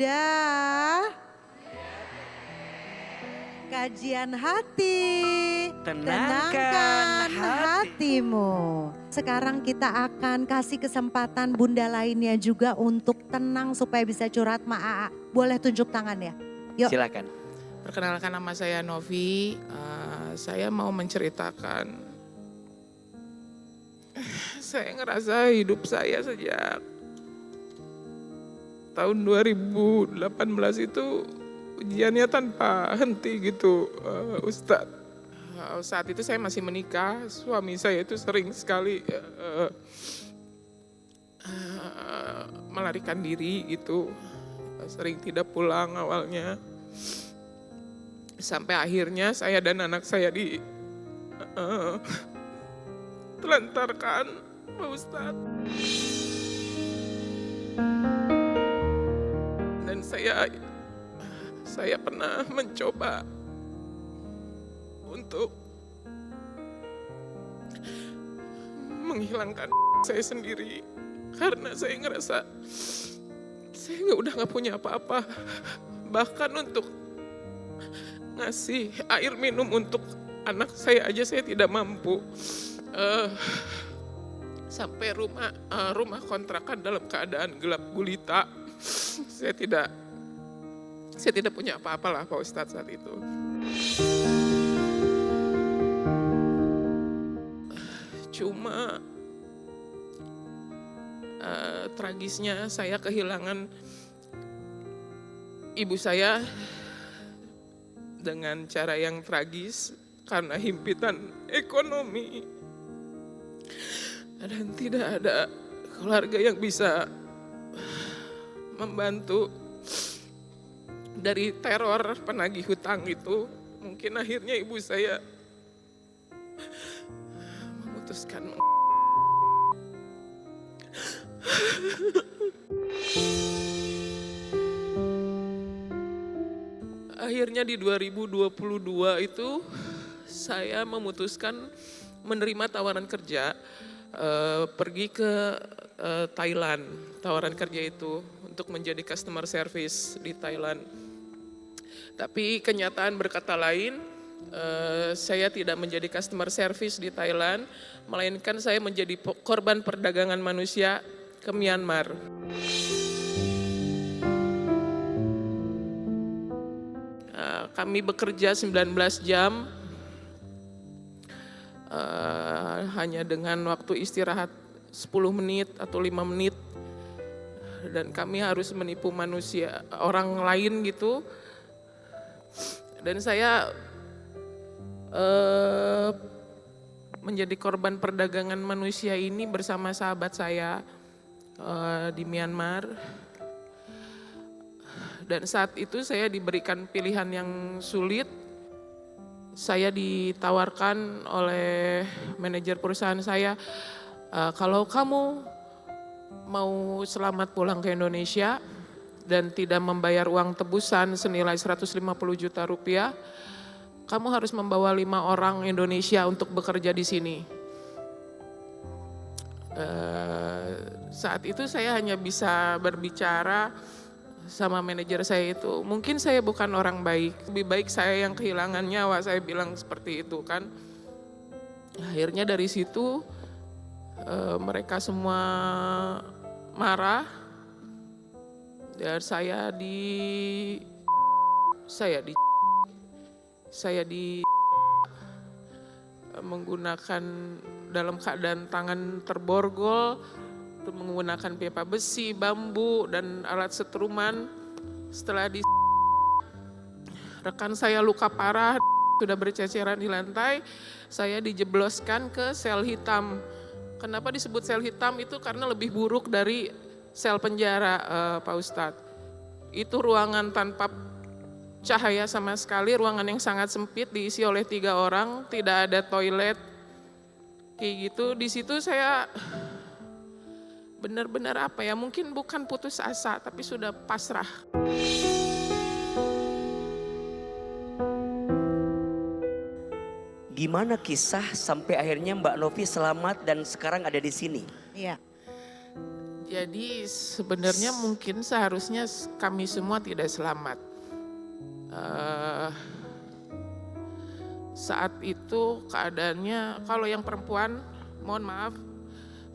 Bunda. Kajian hati. Tenangkan hatimu. Sekarang kita akan kasih kesempatan Bunda lainnya juga untuk tenang supaya bisa curhat sama AA. Boleh tunjuk tangan ya? Yuk. Silakan. Perkenalkan, nama saya Novi. Saya mau menceritakan. Saya ngerasa hidup saya sejak tahun 2018 itu ujiannya tanpa henti gitu, Ustadz. Saat itu saya masih menikah, suami saya itu sering sekali melarikan diri gitu, sering tidak pulang awalnya. Sampai akhirnya saya dan anak saya telantarkan, Pak Ustadz. Dan saya pernah mencoba untuk menghilangkan saya sendiri. Karena saya ngerasa saya udah gak punya apa-apa. Bahkan untuk ngasih air minum untuk anak saya aja saya tidak mampu. Sampai rumah kontrakan dalam keadaan gelap gulita. Saya tidak punya apa-apa lah Pak Ustadz saat itu. Cuma tragisnya saya kehilangan ibu saya dengan cara yang tragis karena himpitan ekonomi. Dan tidak ada keluarga yang bisa membantu dari teror penagih hutang itu. Mungkin akhirnya ibu saya memutuskan akhirnya di 2022 itu saya memutuskan menerima tawaran kerja, pergi ke Thailand. Tawaran kerja itu untuk menjadi customer service di Thailand. Tapi kenyataan berkata lain, saya tidak menjadi customer service di Thailand, melainkan saya menjadi korban perdagangan manusia ke Myanmar. Kami bekerja 19 jam, hanya dengan waktu istirahat 10 menit atau 5 menit. Dan kami harus menipu manusia, orang lain gitu. Dan saya menjadi korban perdagangan manusia ini bersama sahabat saya di Myanmar. Dan saat itu saya diberikan pilihan yang sulit. Saya ditawarkan oleh manajer perusahaan saya, kalau kamu mau selamat pulang ke Indonesia dan tidak membayar uang tebusan senilai 150 juta rupiah, kamu harus membawa 5 orang Indonesia untuk bekerja di sini. Saat itu saya hanya bisa berbicara sama manajer saya itu, mungkin saya bukan orang baik, lebih baik saya yang kehilangan nyawa, saya bilang seperti itu kan. Akhirnya dari situ mereka semua marah dan saya menggunakan dalam keadaan tangan terborgol, menggunakan pipa besi, bambu, dan alat setruman. Setelah rekan saya luka parah, sudah berceceran di lantai, saya dijebloskan ke sel hitam. Kenapa disebut sel hitam itu? Karena lebih buruk dari sel penjara, Pak Ustadz. Itu ruangan tanpa cahaya sama sekali, ruangan yang sangat sempit, diisi oleh 3 orang, tidak ada toilet. Kayak gitu, di situ saya benar-benar apa ya, mungkin bukan putus asa, tapi sudah pasrah. Gimana kisah sampai akhirnya Mbak Novi selamat dan sekarang ada di sini? Iya. Jadi sebenarnya mungkin seharusnya kami semua tidak selamat. Saat itu keadaannya, kalau yang perempuan, mohon maaf,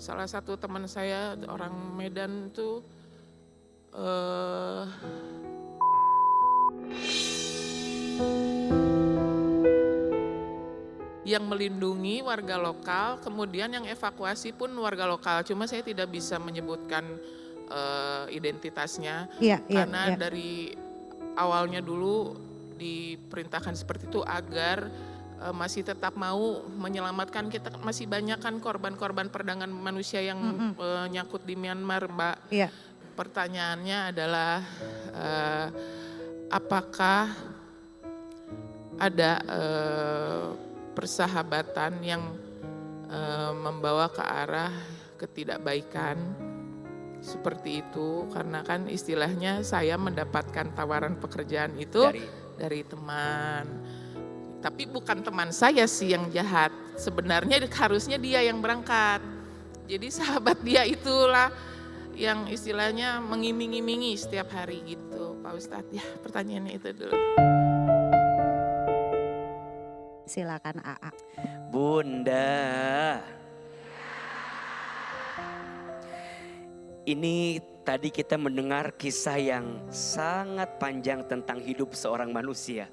salah satu teman saya orang Medan itu yang melindungi warga lokal, kemudian yang evakuasi pun warga lokal. Cuma saya tidak bisa menyebutkan identitasnya karena dari awalnya dulu diperintahkan seperti itu agar masih tetap mau menyelamatkan kita. Masih banyak kan korban-korban perdagangan manusia yang nyangkut di Myanmar, Mbak. Iya. Pertanyaannya adalah apakah ada persahabatan yang membawa ke arah ketidakbaikan seperti itu, karena kan istilahnya saya mendapatkan tawaran pekerjaan itu dari teman, tapi bukan teman saya sih yang jahat, sebenarnya harusnya dia yang berangkat, jadi sahabat dia itulah yang istilahnya mengiming-imingi setiap hari gitu, Pak Ustadz. Ya, pertanyaannya itu dulu. Silakan AA. Bunda, ini tadi kita mendengar kisah yang sangat panjang tentang hidup seorang manusia.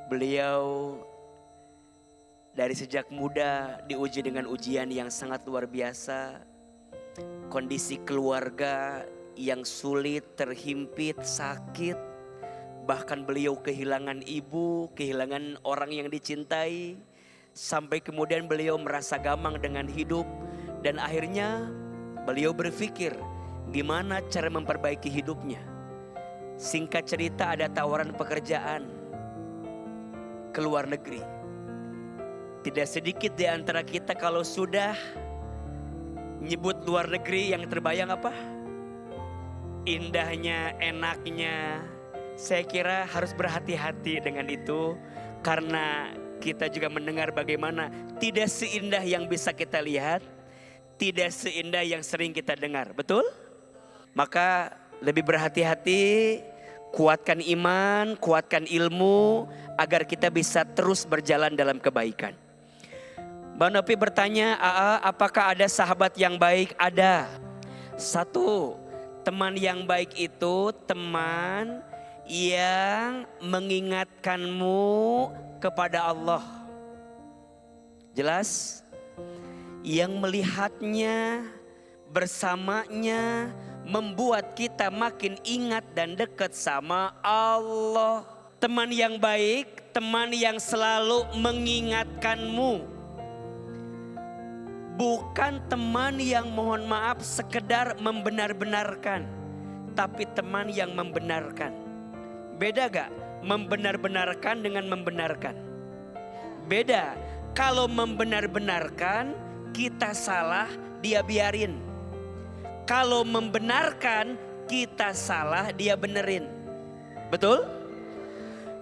Beliau dari sejak muda diuji dengan ujian yang sangat luar biasa. Kondisi keluarga yang sulit, terhimpit, sakit. Bahkan beliau kehilangan ibu, kehilangan orang yang dicintai. Sampai kemudian beliau merasa gamang dengan hidup. Dan akhirnya beliau berpikir gimana cara memperbaiki hidupnya. Singkat cerita ada tawaran pekerjaan ke luar negeri. Tidak sedikit di antara kita kalau sudah nyebut luar negeri yang terbayang apa? Indahnya, enaknya. Saya kira harus berhati-hati dengan itu karena kita juga mendengar bagaimana tidak seindah yang bisa kita lihat, tidak seindah yang sering kita dengar, betul? Maka lebih berhati-hati, kuatkan iman, kuatkan ilmu agar kita bisa terus berjalan dalam kebaikan. Mbak Nopi bertanya, apakah ada sahabat yang baik? Ada. Satu, teman yang baik itu teman yang mengingatkanmu kepada Allah. Jelas? Yang melihatnya, bersamanya, membuat kita makin ingat dan dekat sama Allah. Teman yang baik, teman yang selalu mengingatkanmu. Bukan teman yang mohon maaf sekedar membenar-benarkan, tapi teman yang membenarkan. Beda gak membenar-benarkan dengan membenarkan? Beda. Kalau membenar-benarkan kita salah, dia biarin. Kalau membenarkan kita salah, dia benerin. Betul?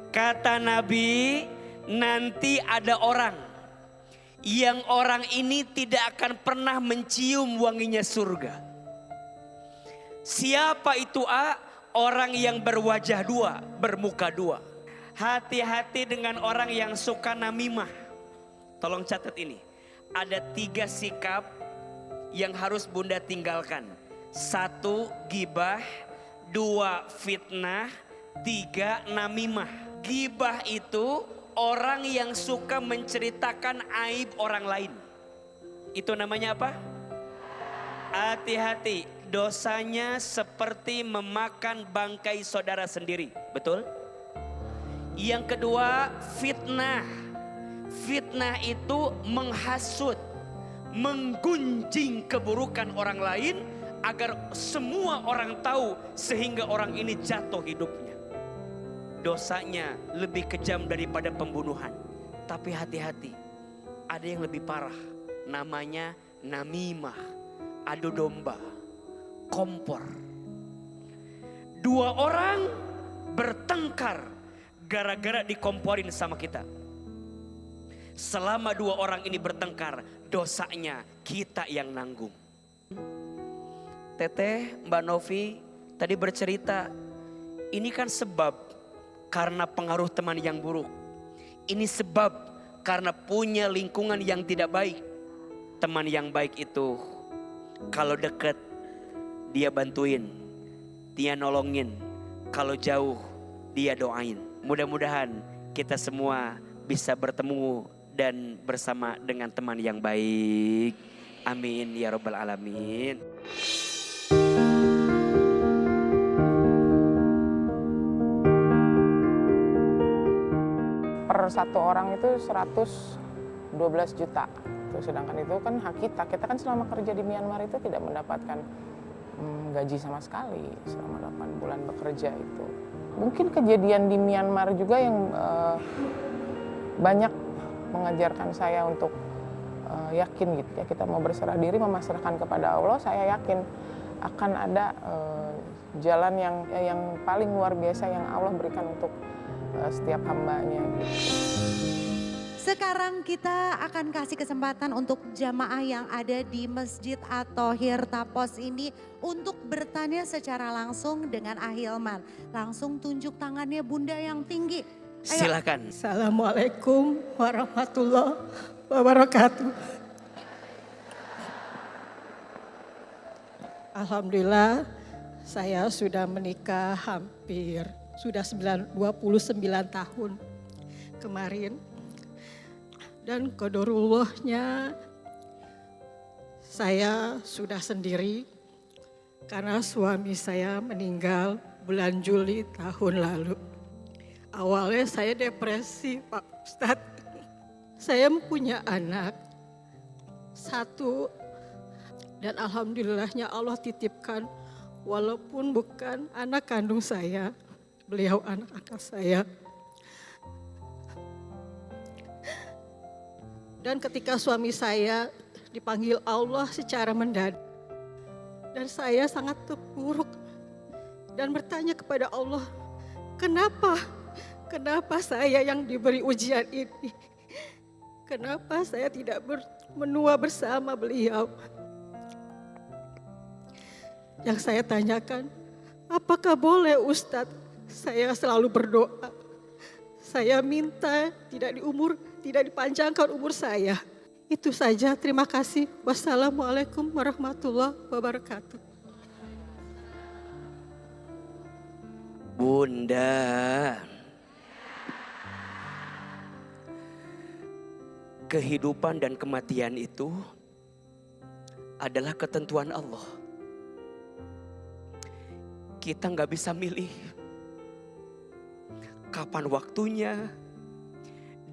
Kata Nabi, nanti ada orang yang orang ini tidak akan pernah mencium wanginya surga. Siapa itu? Orang yang berwajah dua, bermuka dua. Hati-hati dengan orang yang suka namimah. Tolong catat ini. Ada 3 sikap yang harus Bunda tinggalkan. 1, gibah. 2, fitnah. 3, namimah. Gibah itu orang yang suka menceritakan aib orang lain. Itu namanya apa? Hati-hati. Dosanya seperti memakan bangkai saudara sendiri. Betul? Yang kedua, fitnah. Fitnah itu menghasut, menggunjing keburukan orang lain agar semua orang tahu sehingga orang ini jatuh hidupnya. Dosanya lebih kejam daripada pembunuhan. Tapi hati-hati, ada yang lebih parah. Namanya namimah, adu domba, kompor. 2 orang bertengkar gara-gara dikomporin sama kita. Selama 2 orang ini bertengkar, dosanya kita yang nanggung. Teteh, Mbak Novi tadi bercerita, ini kan sebab karena pengaruh teman yang buruk. Ini sebab karena punya lingkungan yang tidak baik. Teman yang baik itu kalau dekat dia bantuin, dia nolongin. Kalau jauh dia doain. Mudah-mudahan kita semua bisa bertemu dan bersama dengan teman yang baik. Amin ya rabbal alamin. Per satu orang itu 112 juta. Sedangkan itu kan hak kita kan selama kerja di Myanmar itu tidak mendapatkan gaji sama sekali selama 8 bulan bekerja itu. Mungkin kejadian di Myanmar juga yang banyak mengajarkan saya untuk yakin gitu ya, kita mau berserah diri, memasrahkan kepada Allah. Saya yakin akan ada jalan yang paling luar biasa yang Allah berikan untuk setiap hambanya gitu. Sekarang kita akan kasih kesempatan untuk jamaah yang ada di Masjid At-Thohir Tapos ini untuk bertanya secara langsung dengan Ahilman. Langsung tunjuk tangannya Bunda yang tinggi. Ayo. Silakan. Assalamualaikum warahmatullahi wabarakatuh. Alhamdulillah saya sudah menikah sudah 29 tahun kemarin. Dan qadarullahnya saya sudah sendiri karena suami saya meninggal bulan Juli tahun lalu. Awalnya saya depresi Pak Ustadz. Saya punya anak satu dan alhamdulillahnya Allah titipkan walaupun bukan anak kandung saya, beliau anak angkat saya. Dan ketika suami saya dipanggil Allah secara mendadak, dan saya sangat terpuruk dan bertanya kepada Allah, kenapa saya yang diberi ujian ini? Kenapa saya tidak menua bersama beliau? Yang saya tanyakan, apakah boleh Ustadz saya selalu berdoa? Saya minta tidak dipanjangkan umur saya. Itu saja, terima kasih. Wassalamualaikum warahmatullahi wabarakatuh. Bunda, kehidupan dan kematian itu adalah ketentuan Allah. Kita nggak bisa milih kapan waktunya,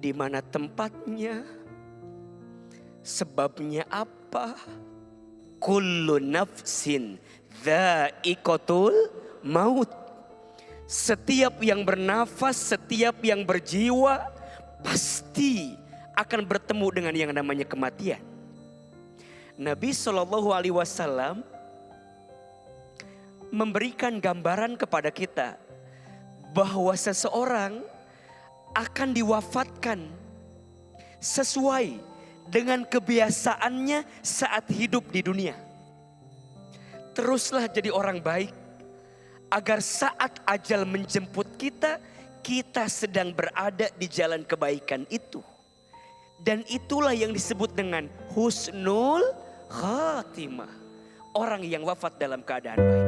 di mana tempatnya, sebabnya apa. Kullu nafsin dha'iqatul maut. Setiap yang bernafas, setiap yang berjiwa pasti akan bertemu dengan yang namanya kematian. Nabi SAW memberikan gambaran kepada kita bahwa seseorang akan diwafatkan sesuai dengan kebiasaannya saat hidup di dunia. Teruslah jadi orang baik agar saat ajal menjemput kita, kita sedang berada di jalan kebaikan itu. Dan itulah yang disebut dengan husnul khatimah. Orang yang wafat dalam keadaan baik.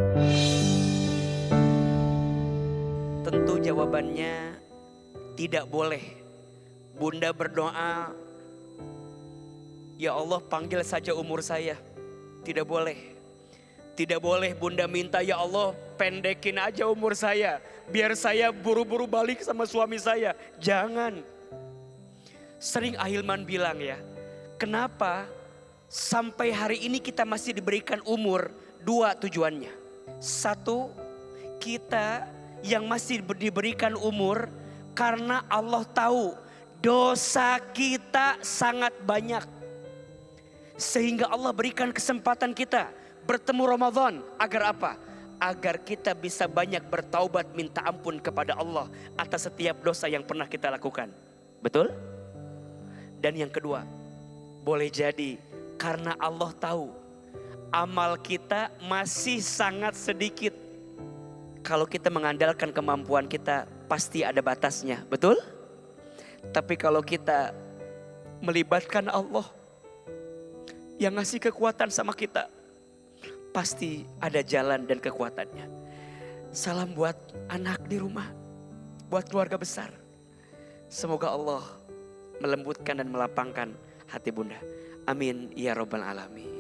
Tentu jawabannya tidak boleh Bunda berdoa, ya Allah panggil saja umur saya. Tidak boleh. Tidak boleh Bunda minta, ya Allah pendekin aja umur saya, biar saya buru-buru balik sama suami saya. Jangan. Sering Ahilman bilang ya, kenapa sampai hari ini kita masih diberikan umur? Dua tujuannya. Satu, kita yang masih diberikan umur karena Allah tahu dosa kita sangat banyak. Sehingga Allah berikan kesempatan kita bertemu Ramadan. Agar apa? Agar kita bisa banyak bertaubat minta ampun kepada Allah atas setiap dosa yang pernah kita lakukan. Betul? Dan yang kedua, boleh jadi karena Allah tahu amal kita masih sangat sedikit. Kalau kita mengandalkan kemampuan kita, pasti ada batasnya, betul? Tapi kalau kita melibatkan Allah yang ngasih kekuatan sama kita, pasti ada jalan dan kekuatannya. Salam buat anak di rumah, buat keluarga besar. Semoga Allah melembutkan dan melapangkan hati bunda. Amin ya rabbal alamin.